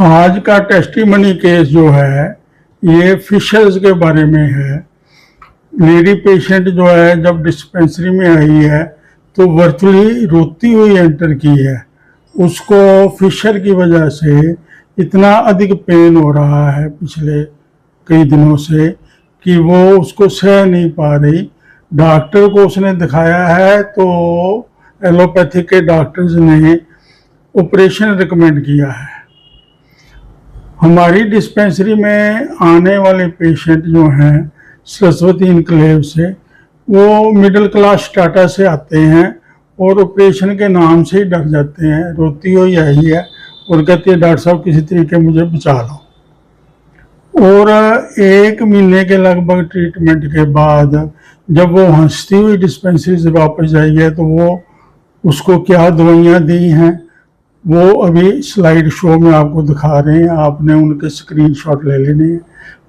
आज का testimony case जो है ये फिशर्स के बारे में है। लेडी पेशेंट जो है जब डिस्पेंसरी में आई है तो वर्चुअली रोती हुई एंटर की है। उसको फिशर की वजह से इतना अधिक पेन हो रहा है पिछले कई दिनों से कि वो उसको सह नहीं पा रही। डॉक्टर को उसने दिखाया है तो एलोपैथिक के डॉक्टर्स ने ऑपरेशन रिकमेंड किया है। हमारी डिस्पेंसरी में आने वाले पेशेंट जो हैं सरस्वती इनक्लेव से, वो मिडिल क्लास स्टाटा से आते हैं और ऑपरेशन के नाम से ही डर जाते हैं। रोती हुई आई है और कहती है डॉक्टर साहब किसी तरीके मुझे बचा लो। और 1 महीने के लगभग ट्रीटमेंट के बाद जब वो हंसती हुई डिस्पेंसरी से वापस आई है तो वो उसको क्या दवाइयाँ दी हैं वो अभी स्लाइड शो में आपको दिखा रहे हैं। आपने उनके स्क्रीनशॉट ले लेने हैं।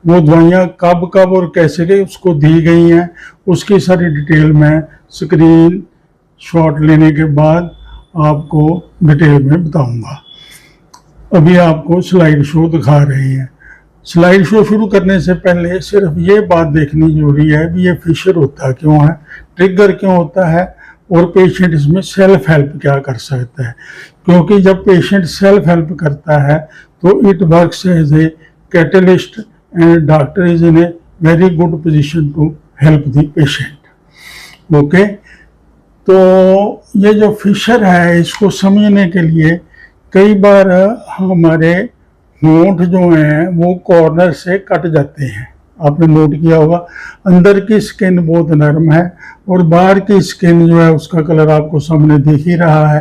वो दवाइयाँ कब कब और कैसे के उसको दी गई हैं उसकी सारी डिटेल मैं स्क्रीन शॉट लेने के बाद आपको डिटेल में बताऊंगा। अभी आपको स्लाइड शो दिखा रहे हैं। स्लाइड शो शुरू करने से पहले सिर्फ ये बात देखनी जरूरी है कि ये फिशर होता क्यों है, ट्रिगर क्यों होता है और पेशेंट इसमें सेल्फ हेल्प क्या कर सकता है। क्योंकि जब पेशेंट सेल्फ हेल्प करता है तो it works as a catalyst and doctor is in a very good position to help the patient. Okay, तो ये जो फिशर है इसको समझने के लिए कई बार हमारे होंठ जो हैं वो कॉर्नर से कट जाते हैं। आपने नोट किया होगा अंदर की स्किन बहुत नरम है और बाहर की स्किन जो है उसका कलर आपको सामने दिख ही रहा है।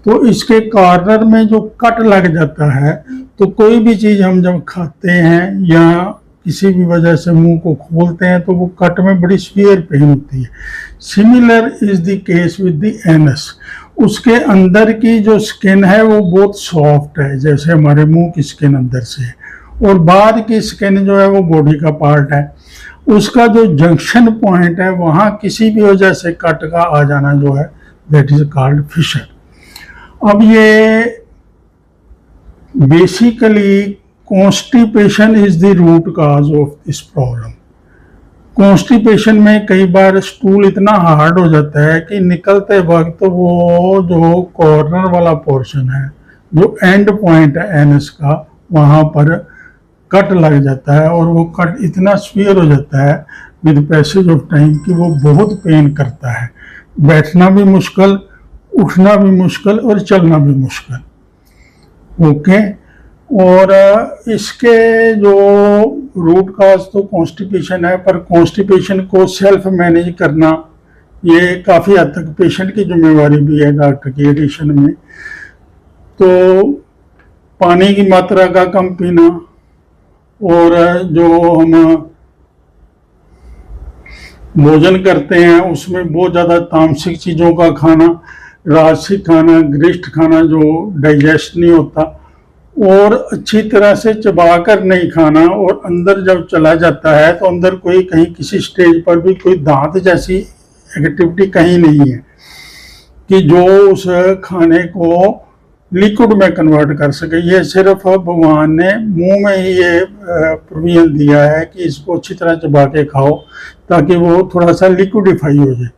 तो इसके कॉर्नर में जो कट लग जाता है तो कोई भी चीज़ हम जब खाते हैं या किसी भी वजह से मुंह को खोलते हैं तो वो कट में बड़ी सीवियर पेन होती है। Similar is the case with the anus. उसके अंदर की जो स्किन है वो बहुत सॉफ्ट है जैसे हमारे मुंह की स्किन अंदर से है और बाहर की स्किन जो है वो बॉडी का पार्ट है। उसका जो जंक्शन पॉइंट है वहाँ किसी भी वजह से कट का आ जाना जो है दैट इज कॉल्ड फिशर। अब ये basically constipation is the root cause of this problem. Constipation में कई बार स्टूल इतना हार्ड हो जाता है कि निकलते वक्त वो जो कॉर्नर वाला पोर्शन है जो एंड पॉइंट है एनस का वहाँ पर कट लग जाता है और वो कट इतना स्वीयर हो जाता है विद पैसेज ऑफ टाइम कि वो बहुत पेन करता है। बैठना भी मुश्किल, उठना भी मुश्किल और चलना भी मुश्किल। ओके, और इसके जो रूट काज तो कॉन्स्टिपेशन है, पर कॉन्स्टिपेशन को सेल्फ मैनेज करना ये काफ़ी हद तक पेशेंट की जिम्मेवारी भी है डॉक्टर की एडिशन में। तो पानी की मात्रा का कम पीना और जो हम भोजन करते हैं उसमें बहुत ज़्यादा तामसिक चीज़ों का खाना, राजसिक खाना, गरिष्ठ खाना जो डाइजेस्ट नहीं होता और अच्छी तरह से चबा कर नहीं खाना और अंदर जब चला जाता है तो अंदर कोई कहीं किसी स्टेज पर भी कोई दांत जैसी एक्टिविटी कहीं नहीं है कि जो उस खाने को लिक्विड में कन्वर्ट कर सके। ये सिर्फ भगवान ने मुंह में ही ये प्रोविजन दिया है कि इसको अच्छी तरह चबा के खाओ ताकि वो थोड़ा सा लिक्विडिफाई हो जाए।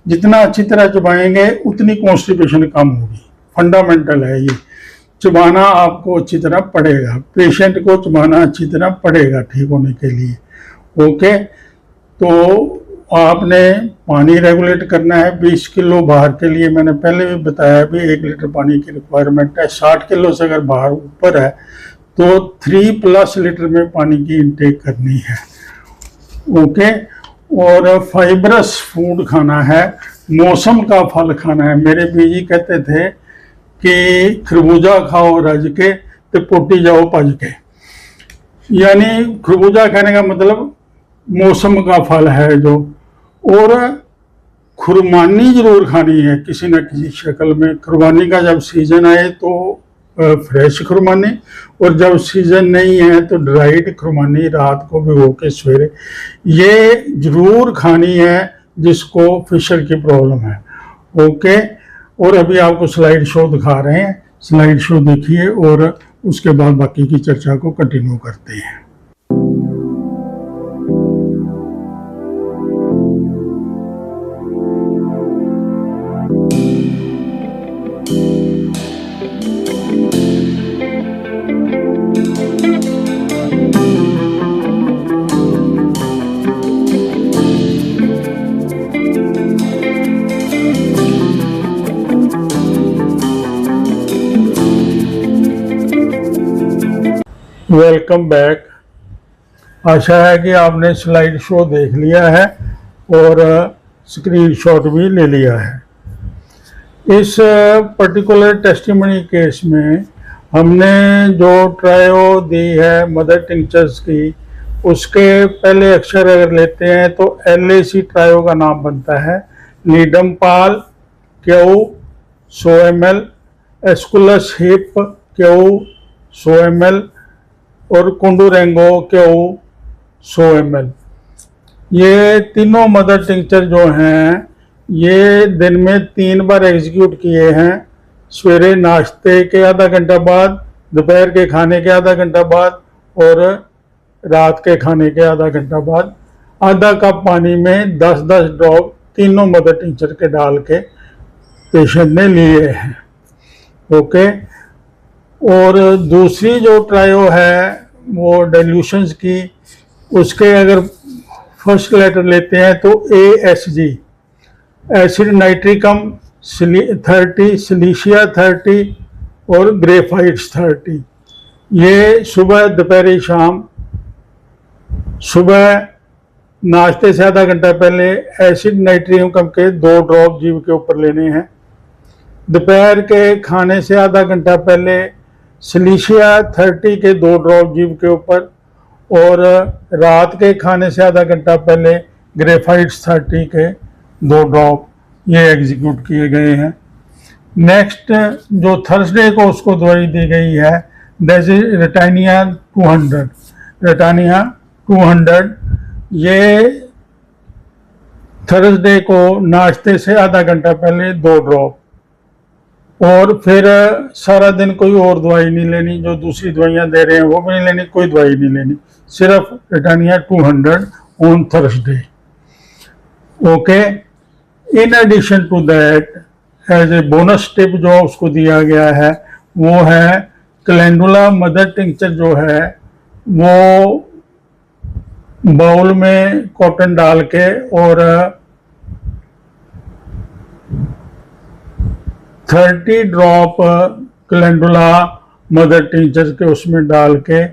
जितना अच्छी तरह चबाएंगे उतनी कॉन्स्टिपेशन कम होगी। फंडामेंटल है ये। चबाना आपको अच्छी तरह पड़ेगा, पेशेंट को चबाना अच्छी तरह पड़ेगा ठीक होने के लिए। ओके, तो आपने पानी रेगुलेट करना है 20 किलो बाहर के लिए। मैंने पहले भी बताया भी 1 लीटर पानी की रिक्वायरमेंट है। 60 किलो से अगर बाहर ऊपर है तो 3+ लीटर में पानी की इंटेक करनी है। ओके, और फाइबरस फूड खाना है, मौसम का फल खाना है। मेरे बीजी कहते थे कि खरबूजा खाओ रज के तो पोटी जाओ भज के। यानी खरबूजा खाने का मतलब मौसम का फल है जो, और खुरमानी जरूर खानी है किसी न किसी शक्ल में। खुरमानी का जब सीजन आए तो फ्रेश खुरमानी और जब सीजन नहीं है तो ड्राइड खुरमानी रात को भिगो के सवेरे ये जरूर खानी है जिसको फिशर की प्रॉब्लम है। ओके, और अभी आपको स्लाइड शो दिखा रहे हैं। स्लाइड शो देखिए और उसके बाद बाकी की चर्चा को कंटिन्यू करते हैं। Welcome back. आशा है कि आपने स्लाइड शो देख लिया है और स्क्रीनशॉट भी ले लिया है। इस पर्टिकुलर टेस्टिमनी केस में हमने जो ट्रायो दी है मदर टिंचर्स की, उसके पहले अक्षर अगर लेते हैं तो LAC ट्रायो का नाम बनता है। Ledum pal Q 100 ml, aesculus hip Q 100 ml और कोंडुरेंगो क्यू 100 ml। ये तीनों मदर टिंचर जो हैं ये दिन में 3 बार एग्जीक्यूट किए हैं। सवेरे नाश्ते के आधा घंटा बाद, दोपहर के खाने के आधा घंटा बाद और रात के खाने के आधा घंटा बाद। आधा कप पानी में 10-10 ड्रॉप तीनों मदर टिंचर के डाल के पेशेंट ने लिए हैं। ओके। और दूसरी जो ट्रायो है वो डाइल्यूशंस की, उसके अगर फर्स्ट लेटर लेते हैं तो ASG, एसिड नाइट्रिकम 30, सिलिशिया 30 और ग्रेफाइट्स 30। ये सुबह दोपहर शाम, सुबह नाश्ते से आधा घंटा पहले एसिड नाइट्रिकम के 2 ड्रॉप जीभ के ऊपर लेने हैं। दोपहर के खाने से आधा घंटा पहले सिलिशिया 30 के 2 ड्रॉप जीभ के ऊपर और रात के खाने से आधा घंटा पहले ग्रेफाइट्स 30 के 2 ड्रॉप ये एग्जीक्यूट किए गए हैं। नेक्स्ट जो थर्सडे को उसको दवाई दी गई है दैट इज रेटानिया 200। रेटानिया 200 ये थर्सडे को नाश्ते से आधा घंटा पहले 2 ड्रॉप, और फिर सारा दिन कोई और दवाई नहीं लेनी। जो दूसरी दवाइयाँ दे रहे हैं वो भी नहीं लेनी, कोई दवाई नहीं लेनी, सिर्फ रेटानिया 200 on Thursday. Okay. In addition to that as a bonus tip जो उसको दिया गया है वो है कैलेंडुला मदर टिंचर जो है वो बाउल में कॉटन डाल के और 30 ड्रॉप कैलेंडुला मदर टिंचर के उसमें डाल के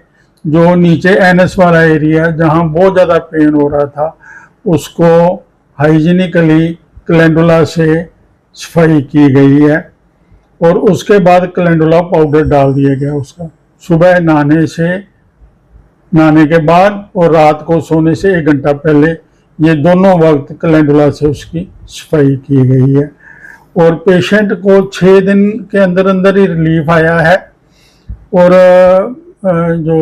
जो नीचे एनस वाला एरिया जहाँ बहुत ज़्यादा पेन हो रहा था उसको हाइजीनिकली कैलेंडुला से सफाई की गई है। और उसके बाद कैलेंडुला पाउडर डाल दिया गया उसका सुबह नहाने के बाद और रात को सोने से 1 घंटा पहले, ये दोनों वक्त कैलेंडुला से उसकी सफाई की गई है। और पेशेंट को 6 दिन के अंदर अंदर ही रिलीफ आया है। और जो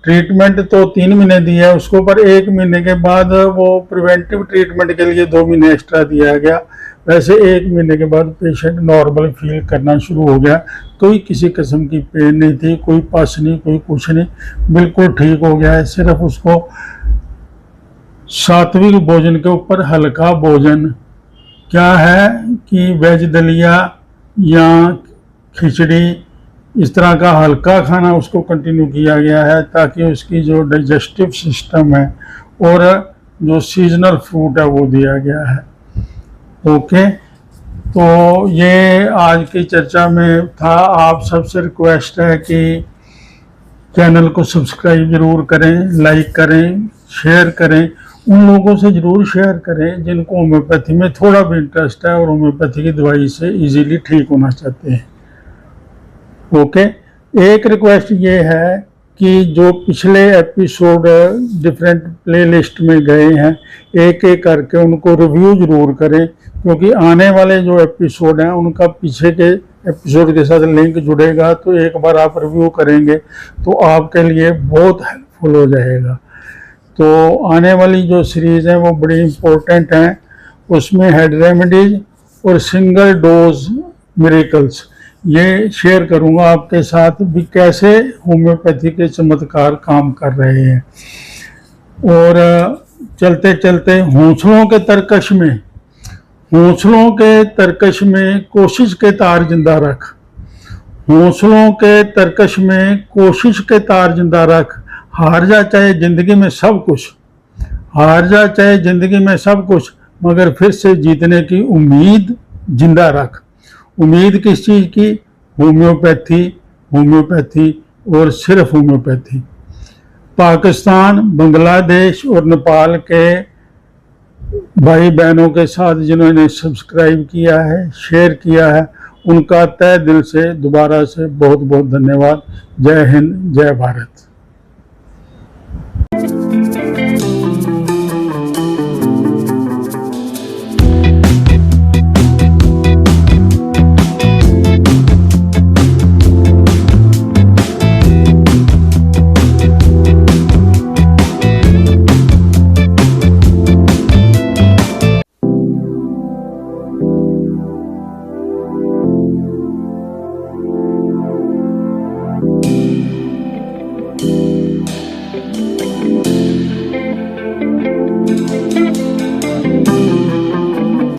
ट्रीटमेंट तो 3 महीने दी है उसको, पर 1 महीने के बाद वो प्रिवेंटिव ट्रीटमेंट के लिए 2 महीने एक्स्ट्रा दिया गया। वैसे 1 महीने के बाद पेशेंट नॉर्मल फील करना शुरू हो गया। कोई किसी किस्म की पेन नहीं थी, कोई पस नहीं, कोई कुछ नहीं, बिल्कुल ठीक हो गया है। सिर्फ उसको सात्विक भोजन के ऊपर हल्का भोजन क्या है कि वेज दलिया या खिचड़ी इस तरह का हल्का खाना उसको कंटिन्यू किया गया है ताकि उसकी जो डाइजेस्टिव सिस्टम है और जो सीजनल फ्रूट है वो दिया गया है। ओके। तो ये आज की चर्चा में था। आप सबसे रिक्वेस्ट है कि चैनल को सब्सक्राइब ज़रूर करें, लाइक करें, शेयर करें। उन लोगों से ज़रूर शेयर करें जिनको होम्योपैथी में थोड़ा भी इंटरेस्ट है और होम्योपैथी की दवाई से इजीली ठीक होना चाहते हैं। ओके। एक रिक्वेस्ट ये है कि जो पिछले एपिसोड डिफरेंट प्लेलिस्ट में गए हैं एक एक करके उनको रिव्यू ज़रूर करें, क्योंकि आने वाले जो एपिसोड हैं उनका पीछे के एपिसोड के साथ लिंक जुड़ेगा। तो एक बार आप रिव्यू करेंगे तो आपके लिए बहुत हेल्पफुल हो जाएगा। तो आने वाली जो सीरीज़ हैं वो बड़ी इम्पोर्टेंट हैं। उसमें हेड रेमेडीज और सिंगल डोज मिरेकल्स ये शेयर करूंगा आपके साथ भी कैसे होम्योपैथी के चमत्कार काम कर रहे हैं। और चलते चलते हौसलों के तरकश में कोशिश के तार जिंदा रख, हौसलों के तरकश में कोशिश के तार जिंदा रख। हार जा चाहे जिंदगी में सब कुछ, हार जा चाहे जिंदगी में सब कुछ, मगर फिर से जीतने की उम्मीद जिंदा रख। उम्मीद किस चीज़ की? होम्योपैथी, होम्योपैथी और सिर्फ होम्योपैथी। पाकिस्तान, बांग्लादेश और नेपाल के भाई बहनों के साथ जिन्होंने सब्सक्राइब किया है, शेयर किया है, उनका तहे दिल से दोबारा से बहुत बहुत धन्यवाद। जय हिंद, जय भारत।